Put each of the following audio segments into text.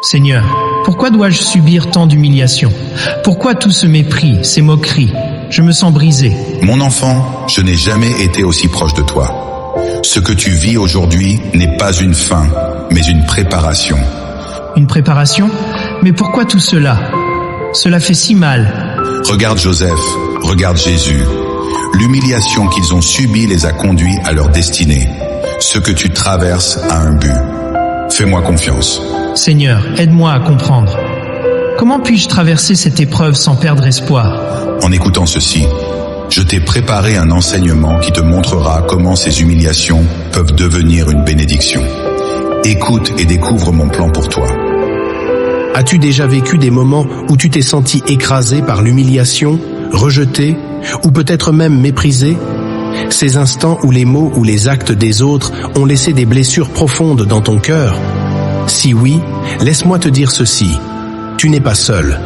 Seigneur, pourquoi dois-je subir tant d'humiliations? Pourquoi tout ce mépris, ces moqueries? Je me sens brisé. Mon enfant, je n'ai jamais été aussi proche de toi. Ce que tu vis aujourd'hui n'est pas une fin, mais une préparation. Une préparation? Mais pourquoi tout cela? Cela fait si mal. Regarde Joseph, regarde Jésus. L'humiliation qu'ils ont subie les a conduits à leur destinée. Ce que tu traverses a un but. Fais-moi confiance. Seigneur, aide-moi à comprendre. Comment puis-je traverser cette épreuve sans perdre espoir? En écoutant ceci, je t'ai préparé un enseignement qui te montrera comment ces humiliations peuvent devenir une bénédiction. Écoute et découvre mon plan pour toi. As-tu déjà vécu des moments où tu t'es senti écrasé par l'humiliation, rejeté, ou peut-être même méprisé? Ces instants où les mots ou les actes des autres ont laissé des blessures profondes dans ton cœur? Si oui, laisse-moi te dire ceci. Tu n'es pas seul.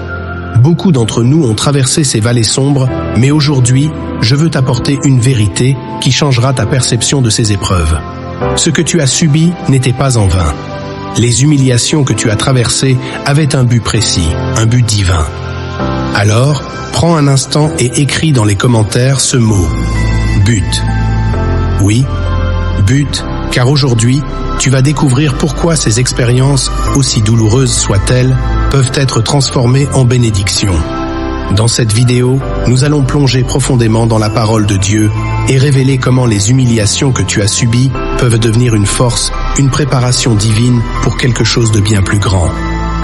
Beaucoup d'entre nous ont traversé ces vallées sombres, mais aujourd'hui, je veux t'apporter une vérité qui changera ta perception de ces épreuves. Ce que tu as subi n'était pas en vain. Les humiliations que tu as traversées avaient un but précis, un but divin. Alors, prends un instant et écris dans les commentaires ce mot, but. Oui, but, car aujourd'hui, tu vas découvrir pourquoi ces expériences, aussi douloureuses soient-elles, peuvent être transformées en bénédictions. Dans cette vidéo, nous allons plonger profondément dans la parole de Dieu et révéler comment les humiliations que tu as subies peuvent devenir une force, une préparation divine pour quelque chose de bien plus grand.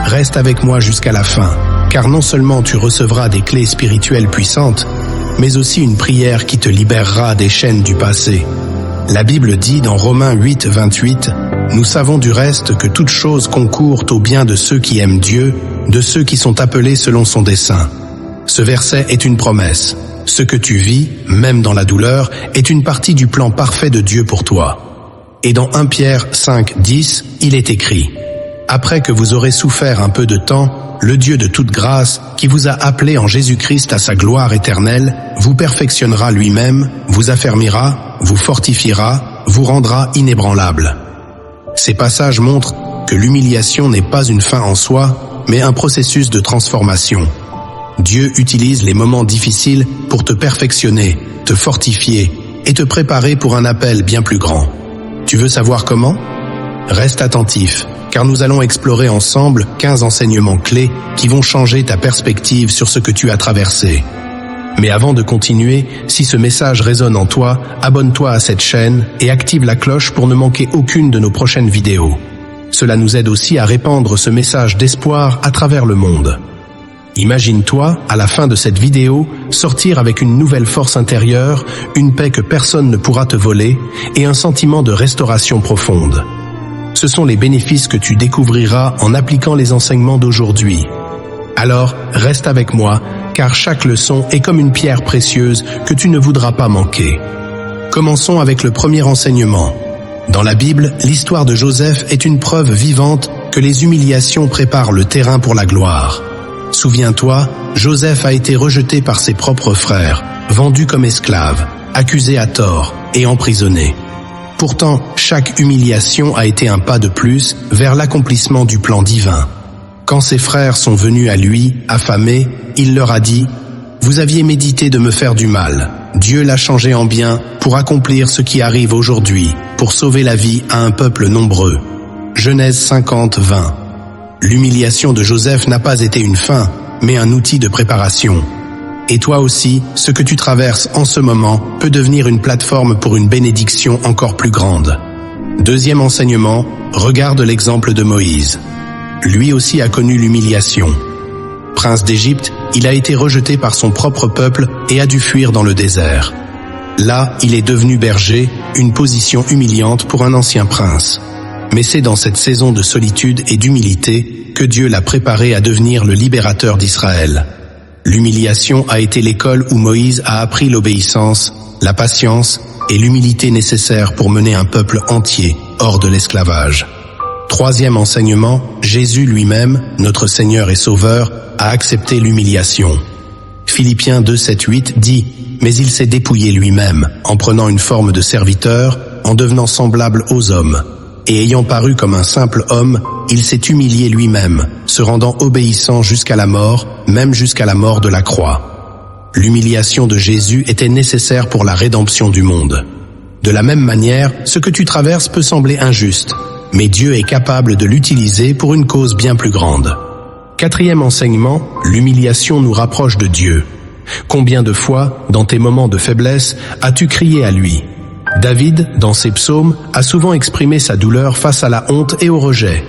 Reste avec moi jusqu'à la fin, car non seulement tu recevras des clés spirituelles puissantes, mais aussi une prière qui te libérera des chaînes du passé. La Bible dit dans Romains 8, 28, « Nous savons du reste que toutes choses concourent au bien de ceux qui aiment Dieu, de ceux qui sont appelés selon son dessein. » Ce verset est une promesse. Ce que tu vis, même dans la douleur, est une partie du plan parfait de Dieu pour toi. Et dans 1 Pierre 5, 10, il est écrit, « Après que vous aurez souffert un peu de temps, le Dieu de toute grâce, qui vous a appelé en Jésus-Christ à sa gloire éternelle, vous perfectionnera lui-même, vous affermira, vous fortifiera, vous rendra inébranlable. » Ces passages montrent que l'humiliation n'est pas une fin en soi, mais un processus de transformation. Dieu utilise les moments difficiles pour te perfectionner, te fortifier et te préparer pour un appel bien plus grand. Tu veux savoir comment? Reste attentif, car nous allons explorer ensemble 15 enseignements clés qui vont changer ta perspective sur ce que tu as traversé. Mais avant de continuer, si ce message résonne en toi, abonne-toi à cette chaîne et active la cloche pour ne manquer aucune de nos prochaines vidéos. Cela nous aide aussi à répandre ce message d'espoir à travers le monde. Imagine-toi, à la fin de cette vidéo, sortir avec une nouvelle force intérieure, une paix que personne ne pourra te voler et un sentiment de restauration profonde. Ce sont les bénéfices que tu découvriras en appliquant les enseignements d'aujourd'hui. Alors, reste avec moi, car chaque leçon est comme une pierre précieuse que tu ne voudras pas manquer. Commençons avec le premier enseignement. Dans la Bible, l'histoire de Joseph est une preuve vivante que les humiliations préparent le terrain pour la gloire. Souviens-toi, Joseph a été rejeté par ses propres frères, vendu comme esclave, accusé à tort et emprisonné. Pourtant, chaque humiliation a été un pas de plus vers l'accomplissement du plan divin. Quand ses frères sont venus à lui, affamés, il leur a dit « Vous aviez médité de me faire du mal. Dieu l'a changé en bien pour accomplir ce qui arrive aujourd'hui, pour sauver la vie à un peuple nombreux. » Genèse 50, 20. L'humiliation de Joseph n'a pas été une fin, mais un outil de préparation. Et toi aussi, ce que tu traverses en ce moment peut devenir une plateforme pour une bénédiction encore plus grande. Deuxième enseignement, regarde l'exemple de Moïse. Lui aussi a connu l'humiliation. Prince d'Égypte, il a été rejeté par son propre peuple et a dû fuir dans le désert. Là, il est devenu berger, une position humiliante pour un ancien prince. Mais c'est dans cette saison de solitude et d'humilité que Dieu l'a préparé à devenir le libérateur d'Israël. L'humiliation a été l'école où Moïse a appris l'obéissance, la patience et l'humilité nécessaires pour mener un peuple entier hors de l'esclavage. Troisième enseignement, Jésus lui-même, notre Seigneur et Sauveur, a accepté l'humiliation. Philippiens 2, 7, 8 dit « Mais il s'est dépouillé lui-même, en prenant une forme de serviteur, en devenant semblable aux hommes. et ayant paru comme un simple homme, il s'est humilié lui-même, se rendant obéissant jusqu'à la mort, même jusqu'à la mort de la croix. L'humiliation de Jésus était nécessaire pour la rédemption du monde. De la même manière, ce que tu traverses peut sembler injuste, mais Dieu est capable de l'utiliser pour une cause bien plus grande. Quatrième enseignement, l'humiliation nous rapproche de Dieu. Combien de fois, dans tes moments de faiblesse, as-tu crié à lui ? David, dans ses psaumes, a souvent exprimé sa douleur face à la honte et au rejet.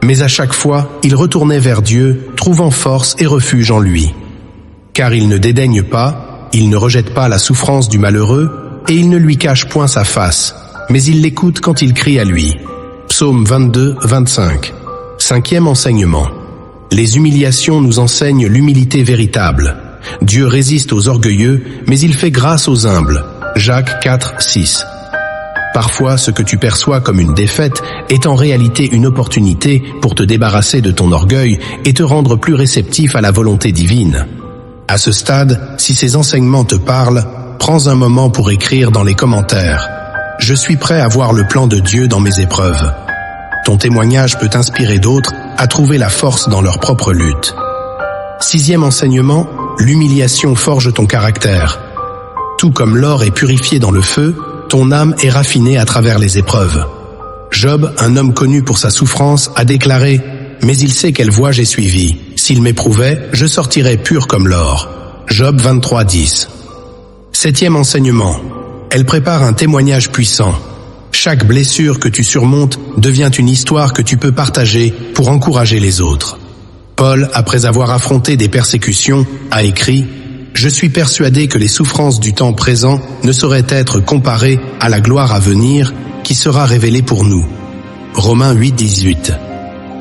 Mais à chaque fois, il retournait vers Dieu, trouvant force et refuge en lui. Car il ne dédaigne pas, il ne rejette pas la souffrance du malheureux, et il ne lui cache point sa face, mais il l'écoute quand il crie à lui. Psaume 22, 25. Cinquième enseignement. Les humiliations nous enseignent l'humilité véritable. Dieu résiste aux orgueilleux, mais il fait grâce aux humbles. Jacques 4, 6. Parfois, ce que tu perçois comme une défaite est en réalité une opportunité pour te débarrasser de ton orgueil et te rendre plus réceptif à la volonté divine. À ce stade, si ces enseignements te parlent, prends un moment pour écrire dans les commentaires « Je suis prêt à voir le plan de Dieu dans mes épreuves ». Ton témoignage peut inspirer d'autres à trouver la force dans leur propre lutte. Sixième enseignement, l'humiliation forge ton caractère. Tout comme l'or est purifié dans le feu, ton âme est raffinée à travers les épreuves. Job, un homme connu pour sa souffrance, a déclaré « Mais il sait quelle voie j'ai suivie. S'il m'éprouvait, je sortirais pur comme l'or. » Job 23, 10. Septième enseignement. Elle prépare un témoignage puissant. Chaque blessure que tu surmontes devient une histoire que tu peux partager pour encourager les autres. Paul, après avoir affronté des persécutions, a écrit « Je suis persuadé que les souffrances du temps présent ne sauraient être comparées à la gloire à venir qui sera révélée pour nous. » Romains 8, 18.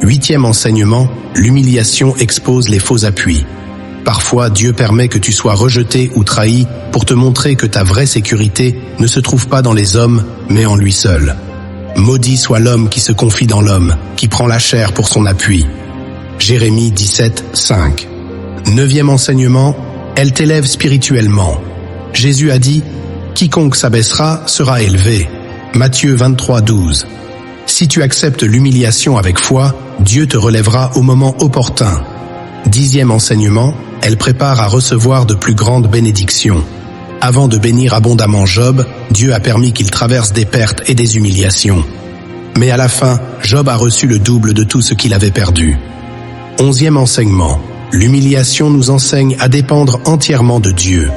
Huitième enseignement, l'humiliation expose les faux appuis. Parfois, Dieu permet que tu sois rejeté ou trahi pour te montrer que ta vraie sécurité ne se trouve pas dans les hommes, mais en lui seul. Maudit soit l'homme qui se confie dans l'homme, qui prend la chair pour son appui. Jérémie 17, 5. Neuvième enseignement, elle t'élève spirituellement. Jésus a dit « Quiconque s'abaissera sera élevé » Matthieu 23, 12. Si tu acceptes l'humiliation avec foi, Dieu te relèvera au moment opportun. Dixième enseignement, elle prépare à recevoir de plus grandes bénédictions. Avant de bénir abondamment Job, Dieu a permis qu'il traverse des pertes et des humiliations. Mais à la fin, Job a reçu le double de tout ce qu'il avait perdu. Onzième enseignement, l'humiliation nous enseigne à dépendre entièrement de Dieu.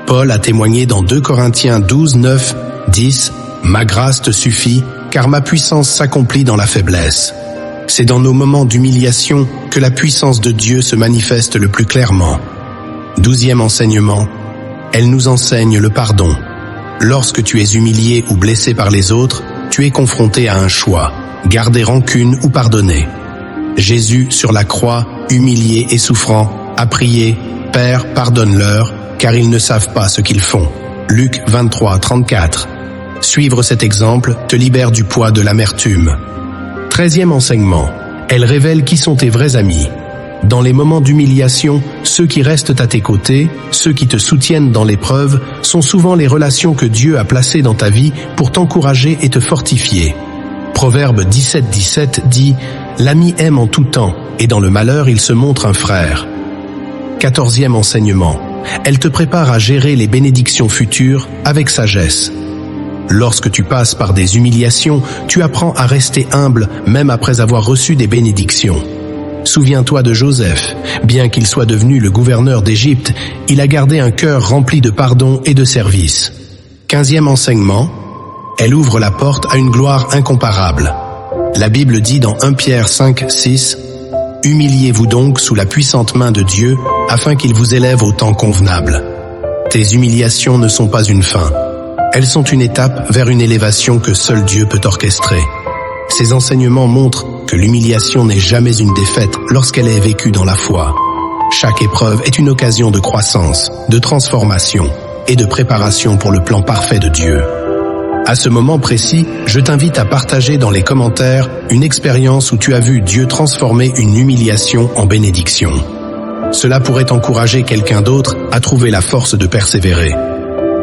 Paul a témoigné dans 2 Corinthiens 12, 9, 10 « Ma grâce te suffit, car ma puissance s'accomplit dans la faiblesse. » C'est dans nos moments d'humiliation que la puissance de Dieu se manifeste le plus clairement. 12e enseignement, elle nous enseigne le pardon. Lorsque tu es humilié ou blessé par les autres, tu es confronté à un choix, garder rancune ou pardonner. Jésus, sur la croix, humilié et souffrant, a prié « Père, pardonne-leur, car ils ne savent pas ce qu'ils font. » Luc 23, 34. Suivre cet exemple te libère du poids de l'amertume. 13e enseignement, elle révèle qui sont tes vrais amis. Dans les moments d'humiliation, ceux qui restent à tes côtés, ceux qui te soutiennent dans l'épreuve, sont souvent les relations que Dieu a placées dans ta vie pour t'encourager et te fortifier. Proverbe 17, 17 dit « L'ami aime en tout temps, et dans le malheur il se montre un frère. » 14e enseignement, elle te prépare à gérer les bénédictions futures avec sagesse. Lorsque tu passes par des humiliations, tu apprends à rester humble même après avoir reçu des bénédictions. Souviens-toi de Joseph. Bien qu'il soit devenu le gouverneur d'Égypte, il a gardé un cœur rempli de pardon et de service. 15e enseignement, elle ouvre la porte à une gloire incomparable. La Bible dit dans 1 Pierre 5, 6 « Humiliez-vous donc sous la puissante main de Dieu afin qu'il vous élève au temps convenable. » Tes humiliations ne sont pas une fin. Elles sont une étape vers une élévation que seul Dieu peut orchestrer. Ces enseignements montrent que l'humiliation n'est jamais une défaite lorsqu'elle est vécue dans la foi. Chaque épreuve est une occasion de croissance, de transformation et de préparation pour le plan parfait de Dieu. À ce moment précis, je t'invite à partager dans les commentaires une expérience où tu as vu Dieu transformer une humiliation en bénédiction. Cela pourrait encourager quelqu'un d'autre à trouver la force de persévérer.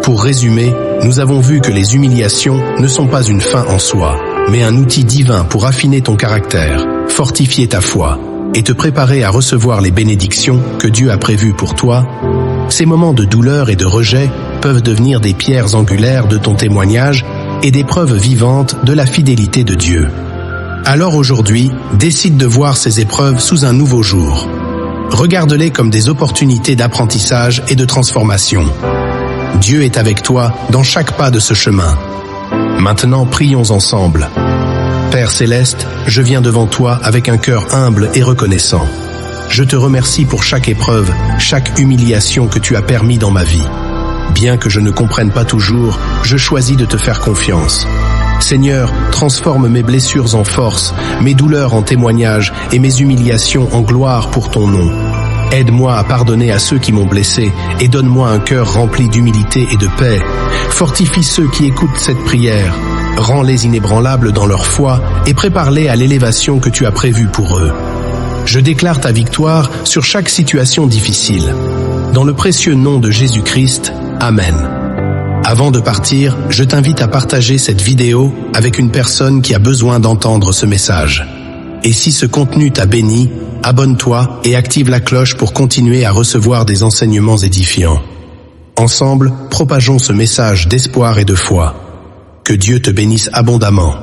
Pour résumer, nous avons vu que les humiliations ne sont pas une fin en soi, mais un outil divin pour affiner ton caractère, fortifier ta foi et te préparer à recevoir les bénédictions que Dieu a prévues pour toi. Ces moments de douleur et de rejet peuvent devenir des pierres angulaires de ton témoignage et des preuves vivantes de la fidélité de Dieu. Alors aujourd'hui, décide de voir ces épreuves sous un nouveau jour. Regarde-les comme des opportunités d'apprentissage et de transformation. Dieu est avec toi dans chaque pas de ce chemin. Maintenant, prions ensemble. Père Céleste, je viens devant toi avec un cœur humble et reconnaissant. Je te remercie pour chaque épreuve, chaque humiliation que tu as permis dans ma vie. Bien que je ne comprenne pas toujours, je choisis de te faire confiance. Seigneur, transforme mes blessures en force, mes douleurs en témoignages et mes humiliations en gloire pour ton nom. Aide-moi à pardonner à ceux qui m'ont blessé et donne-moi un cœur rempli d'humilité et de paix. Fortifie ceux qui écoutent cette prière. Rends-les inébranlables dans leur foi et prépare-les à l'élévation que tu as prévue pour eux. Je déclare ta victoire sur chaque situation difficile. Dans le précieux nom de Jésus-Christ, Amen. Avant de partir, je t'invite à partager cette vidéo avec une personne qui a besoin d'entendre ce message. Et si ce contenu t'a béni, abonne-toi et active la cloche pour continuer à recevoir des enseignements édifiants. Ensemble, propageons ce message d'espoir et de foi. Que Dieu te bénisse abondamment.